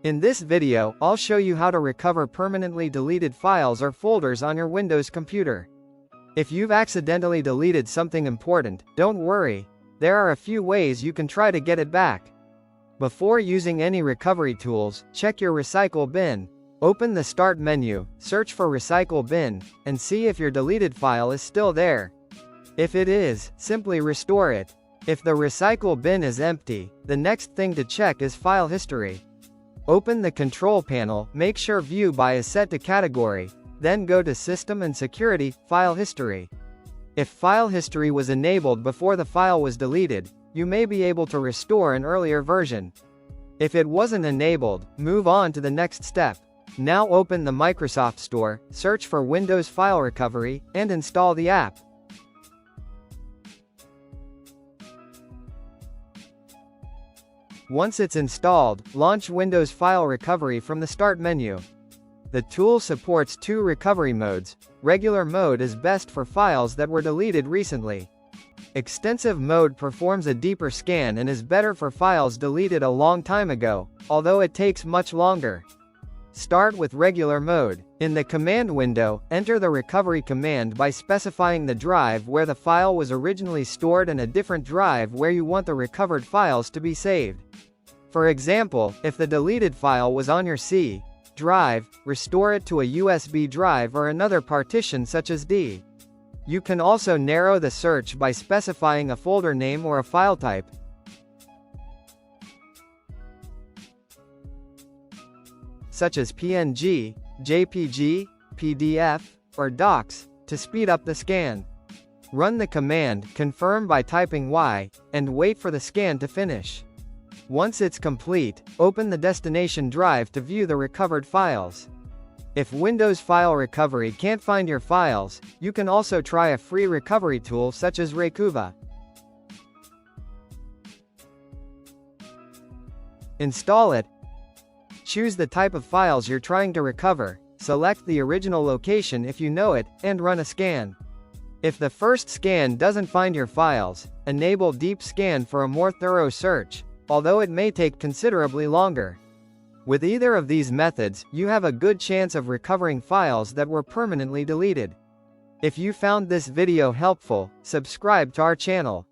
In this video, I'll show you how to recover permanently deleted files or folders on your Windows computer. If you've accidentally deleted something important, don't worry. There are a few ways you can try to get it back. Before using any recovery tools, check your recycle bin. Open the Start menu, search for Recycle Bin, and see if your deleted file is still there. If it is, simply restore it. If the recycle bin is empty, the next thing to check is file history. Open the control panel, make sure View by is set to Category, then go to System and Security, File History. If file history was enabled before the file was deleted, you may be able to restore an earlier version. If it wasn't enabled, move on to the next step. Now open the Microsoft Store, search for Windows File Recovery, and install the app. Once it's installed, launch Windows File Recovery from the Start menu. The tool supports two recovery modes. Regular mode is best for files that were deleted recently. Extensive mode performs a deeper scan and is better for files deleted a long time ago, although it takes much longer. Start with regular mode. In the command window, enter the recovery command by specifying the drive where the file was originally stored and a different drive where you want the recovered files to be saved. For example, if the deleted file was on your C drive, restore it to a USB drive or another partition such as D. You can also narrow the search by specifying a folder name or a file type. Such as PNG, JPG, PDF, or Docs, to speed up the scan. Run the command confirm by typing Y, and wait for the scan to finish. Once it's complete, open the destination drive to view the recovered files. If Windows File Recovery can't find your files, you can also try a free recovery tool such as Recuva. Install it. Choose the type of files you're trying to recover, select the original location if you know it, and run a scan. If the first scan doesn't find your files, enable Deep Scan for a more thorough search, although it may take considerably longer. With either of these methods, you have a good chance of recovering files that were permanently deleted. If you found this video helpful, subscribe to our channel.